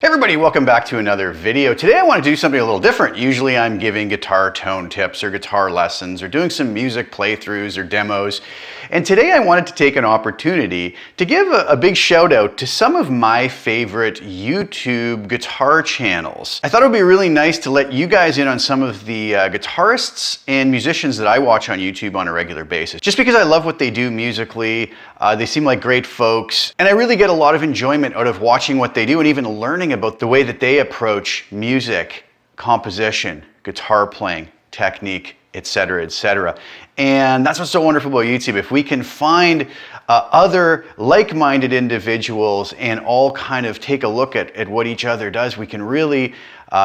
Everybody, welcome back to another video. Today I want to do something a little different. Usually I'm giving guitar tone tips or guitar lessons or doing some music playthroughs or demos. And today I wanted to take an opportunity to give a big shout out to some of my favorite YouTube guitar channels. I thought it would be really nice to let you guys in on some of the guitarists and musicians that I watch on YouTube on a regular basis. Just because I love what they do musically, they seem like great folks, and I really get a lot of enjoyment out of watching what they do and even learning about the way that they approach music, composition, guitar playing, technique, etc., etc. And that's what's so wonderful about YouTube. If we can find other like-minded individuals and all kind of take a look at what each other does, we can really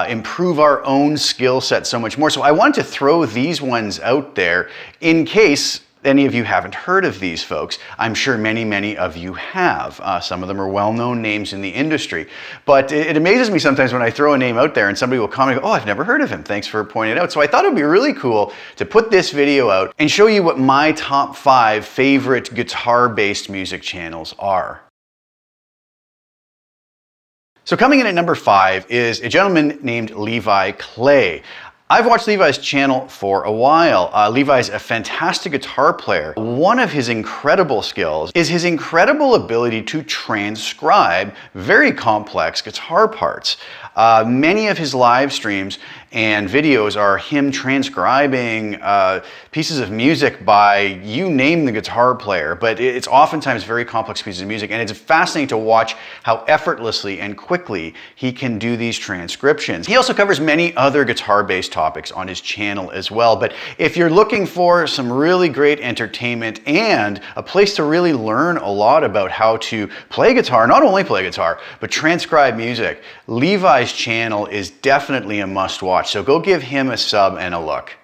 improve our own skill set so much more. So I wanted to throw these ones out there in case any of you haven't heard of these folks. I'm sure many of you have. Some of them are well-known names in the industry. But it amazes me sometimes when I throw a name out there and somebody will comment and go, oh, I've never heard of him. Thanks for pointing it out. So I thought it would be really cool to put this video out and show you what my top 5 favorite guitar-based music channels are. So coming in at number 5 is a gentleman named Levi Clay. I've watched Levi's channel for a while. Levi's a fantastic guitar player. One of his incredible skills is his incredible ability to transcribe very complex guitar parts. Many of his live streams and videos are him transcribing pieces of music by you name the guitar player, but it's oftentimes very complex pieces of music, and it's fascinating to watch how effortlessly and quickly he can do these transcriptions. He also covers many other guitar-based topics on his channel as well, but if you're looking for some really great entertainment and a place to really learn a lot about how to play guitar, not only play guitar, but transcribe music, Levi's channel is definitely a must-watch. So go give him a sub and a look.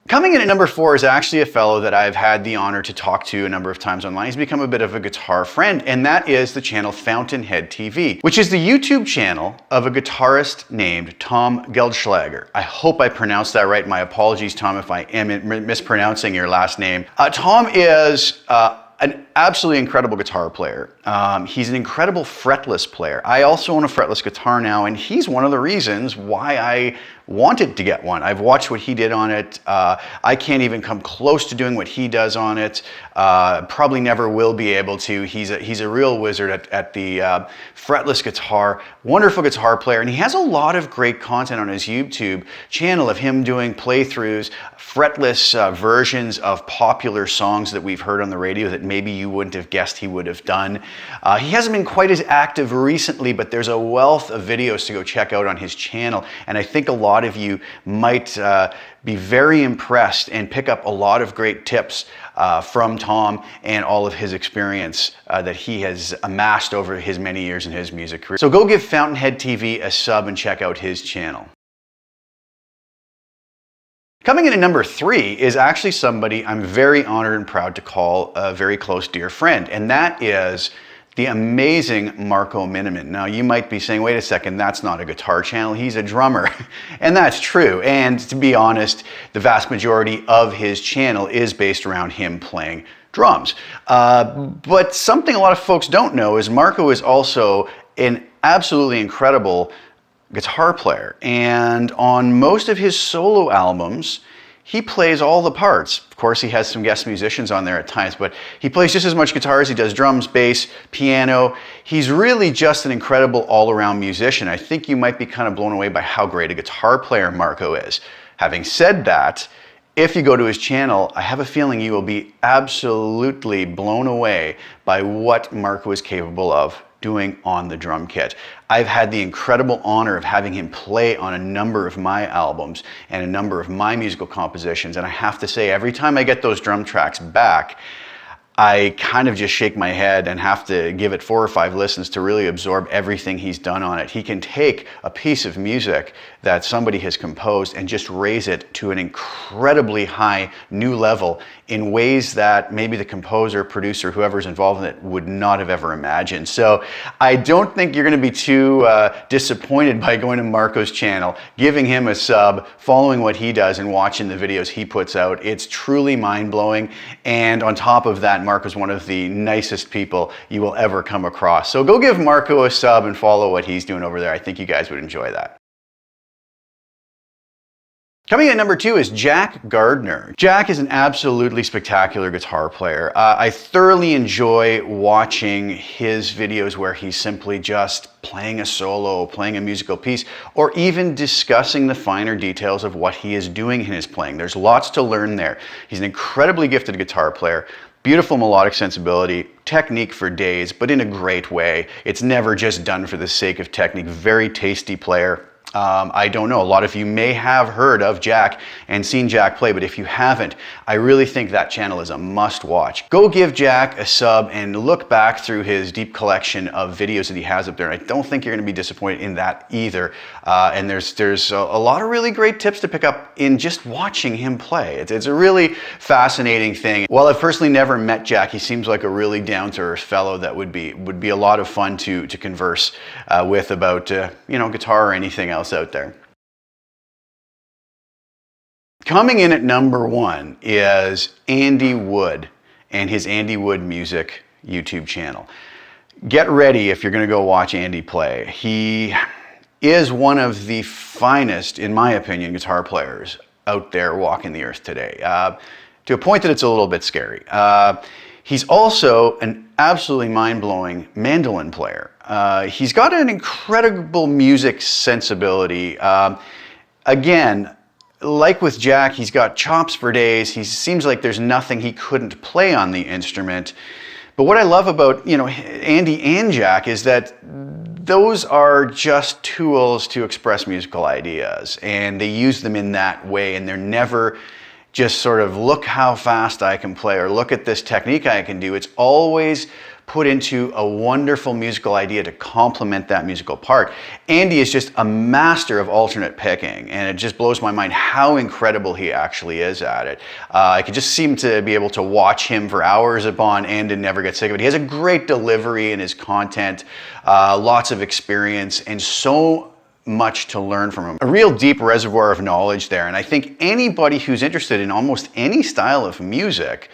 Coming in at number 4 is actually a fellow that I've had the honor to talk to a number of times online. He's become a bit of a guitar friend, and that is the channel Fountainhead TV, which is the YouTube channel of a guitarist named Tom Geldschlager. I hope I pronounced that right. My apologies, Tom, if I am mispronouncing your last name. Tom is an absolutely incredible guitar player. He's an incredible fretless player. I also own a fretless guitar now, and he's one of the reasons why I wanted to get one. I've watched what he did on it. I can't even come close to doing what he does on it. Probably never will be able to. He's a real wizard at the fretless guitar. Wonderful guitar player, and he has a lot of great content on his YouTube channel of him doing playthroughs, fretless versions of popular songs that we've heard on the radio that maybe you wouldn't have guessed he would have done. He hasn't been quite as active recently, but there's a wealth of videos to go check out on his channel, and I think a lot of you might be very impressed and pick up a lot of great tips from Tom and all of his experience that he has amassed over his many years in his music career. So go give Fountainhead TV a sub and check out his channel. Coming in at number 3 is actually somebody I'm very honored and proud to call a very close dear friend, and that is the amazing Marco Miniman. Now you might be saying, wait a second, that's not a guitar channel, he's a drummer. And that's true, and to be honest, the vast majority of his channel is based around him playing drums. But something a lot of folks don't know is Marco is also an absolutely incredible guitar player, and on most of his solo albums he plays all the parts. Of course, he has some guest musicians on there at times, but he plays just as much guitar as he does drums, bass, piano. He's really just an incredible all-around musician. I think you might be kind of blown away by how great a guitar player Marco is. Having said that, if you go to his channel, I have a feeling you will be absolutely blown away by what Marco is capable of doing on the drum kit. I've had the incredible honor of having him play on a number of my albums and a number of my musical compositions, and I have to say, every time I get those drum tracks back, I kind of just shake my head and have to give it 4 or 5 listens to really absorb everything he's done on it. He can take a piece of music that somebody has composed and just raise it to an incredibly high new level in ways that maybe the composer, producer, whoever's involved in it would not have ever imagined. So I don't think you're going to be too disappointed by going to Marco's channel, giving him a sub, following what he does and watching the videos he puts out. It's truly mind-blowing, and on top of that, Marco's one of the nicest people you will ever come across. So go give Marco a sub and follow what he's doing over there. I think you guys would enjoy that. Coming in number 2 is Jack Gardner. Jack is an absolutely spectacular guitar player. I thoroughly enjoy watching his videos where he's simply just playing a solo, playing a musical piece, or even discussing the finer details of what he is doing in his playing. There's lots to learn there. He's an incredibly gifted guitar player. Beautiful melodic sensibility, technique for days, but in a great way. It's never just done for the sake of technique. Very tasty player. I don't know, a lot of you may have heard of Jack and seen Jack play, but if you haven't, I really think that channel is a must watch. Go give Jack a sub and look back through his deep collection of videos that he has up there. I don't think you're going to be disappointed in that either. And there's a lot of really great tips to pick up in just watching him play. It's a really fascinating thing. While I've personally never met Jack, he seems like a really down-to-earth fellow that would be a lot of fun to converse with about guitar or anything else out there. Coming in at number 1 is Andy Wood and his Andy Wood Music YouTube channel. Get ready if you're going to go watch Andy play. He is one of the finest, in my opinion, guitar players out there walking the earth today, to a point that it's a little bit scary. He's also an absolutely mind-blowing mandolin player. He's got an incredible music sensibility. Again, like with Jack, he's got chops for days. He seems like there's nothing he couldn't play on the instrument. But what I love about, Andy and Jack is that those are just tools to express musical ideas, and they use them in that way, and they're never just sort of look how fast I can play or look at this technique I can do. It's always put into a wonderful musical idea to complement that musical part. Andy is just a master of alternate picking, and it just blows my mind how incredible he actually is at it. I could just seem to be able to watch him for hours upon end and never get sick of it. He has a great delivery in his content, lots of experience, and so much to learn from him. A real deep reservoir of knowledge there, and I think anybody who's interested in almost any style of music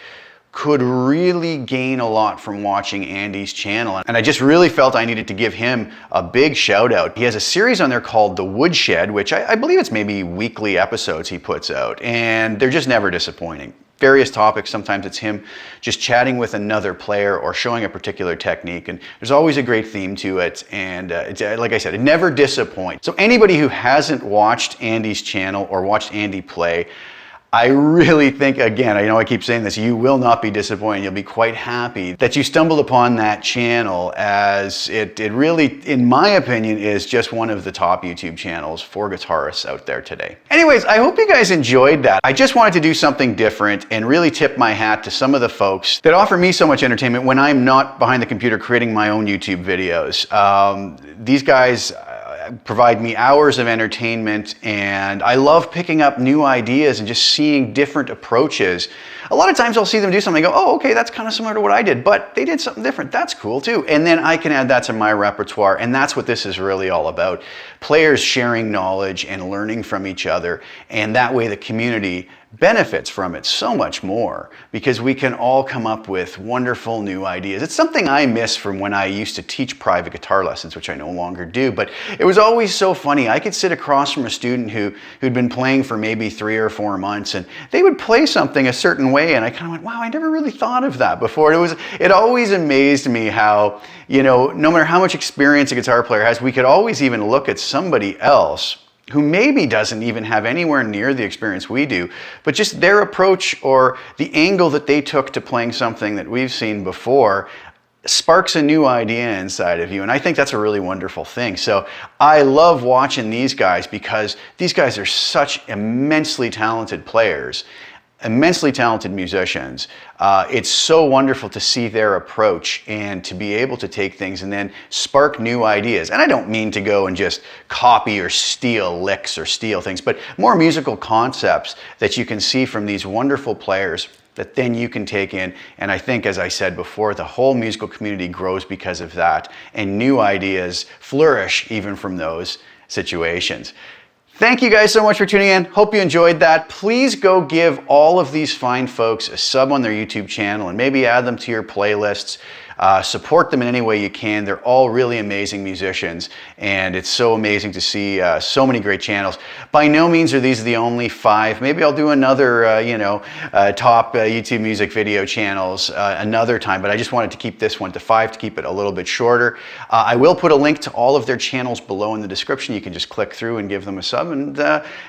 could really gain a lot from watching Andy's channel. And I just really felt I needed to give him a big shout out. He has a series on there called The Woodshed, which I believe it's maybe weekly episodes he puts out, and they're just never disappointing. Various topics, sometimes it's him just chatting with another player or showing a particular technique, and there's always a great theme to it, and like I said, it never disappoints. So anybody who hasn't watched Andy's channel or watched Andy play, I really think, again, I know I keep saying this, you will not be disappointed. You'll be quite happy that you stumbled upon that channel, as it really, in my opinion, is just one of the top YouTube channels for guitarists out there today. Anyways, I hope you guys enjoyed that. I just wanted to do something different and really tip my hat to some of the folks that offer me so much entertainment when I'm not behind the computer creating my own YouTube videos. These guys provide me hours of entertainment, and I love picking up new ideas and just seeing different approaches. A lot of times I'll see them do something and go, oh, okay, that's kind of similar to what I did, but they did something different. That's cool too. And then I can add that to my repertoire, and that's what this is really all about. Players sharing knowledge and learning from each other, and that way the community benefits from it so much more, because we can all come up with wonderful new ideas. It's something I miss from when I used to teach private guitar lessons, which I no longer do, but it was always so funny. I could sit across from a student who'd been playing for maybe 3 or 4 months, and they would play something a certain way, and I kind of went, wow, I never really thought of that before. It always amazed me how, no matter how much experience a guitar player has, we could always even look at somebody else who maybe doesn't even have anywhere near the experience we do, but just their approach or the angle that they took to playing something that we've seen before sparks a new idea inside of you. And I think that's a really wonderful thing. So I love watching these guys, because these guys are such immensely talented players, immensely talented musicians. It's so wonderful to see their approach and to be able to take things and then spark new ideas. And I don't mean to go and just copy or steal licks or steal things, but more musical concepts that you can see from these wonderful players that then you can take in. And I think, as I said before, the whole musical community grows because of that, and new ideas flourish even from those situations. Thank you guys so much for tuning in. Hope you enjoyed that. Please go give all of these fine folks a sub on their YouTube channel and maybe add them to your playlists. Support them in any way you can. They're all really amazing musicians, and it's so amazing to see so many great channels. By no means are these the only 5. Maybe I'll do another, top YouTube music video channels another time, but I just wanted to keep this one to 5 to keep it a little bit shorter. I will put a link to all of their channels below in the description. You can just click through and give them a sub, and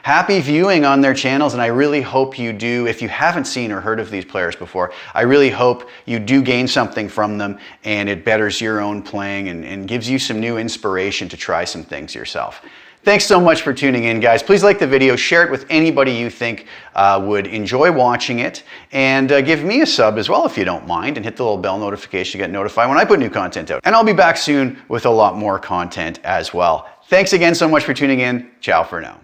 happy viewing on their channels. And I really hope you do, if you haven't seen or heard of these players before, I really hope you do gain something from them, and it betters your own playing and gives you some new inspiration to try some things yourself. Thanks so much for tuning in, guys. Please like the video, share it with anybody you think would enjoy watching it, and give me a sub as well if you don't mind, and hit the little bell notification to get notified when I put new content out. And I'll be back soon with a lot more content as well. Thanks again so much for tuning in. Ciao for now.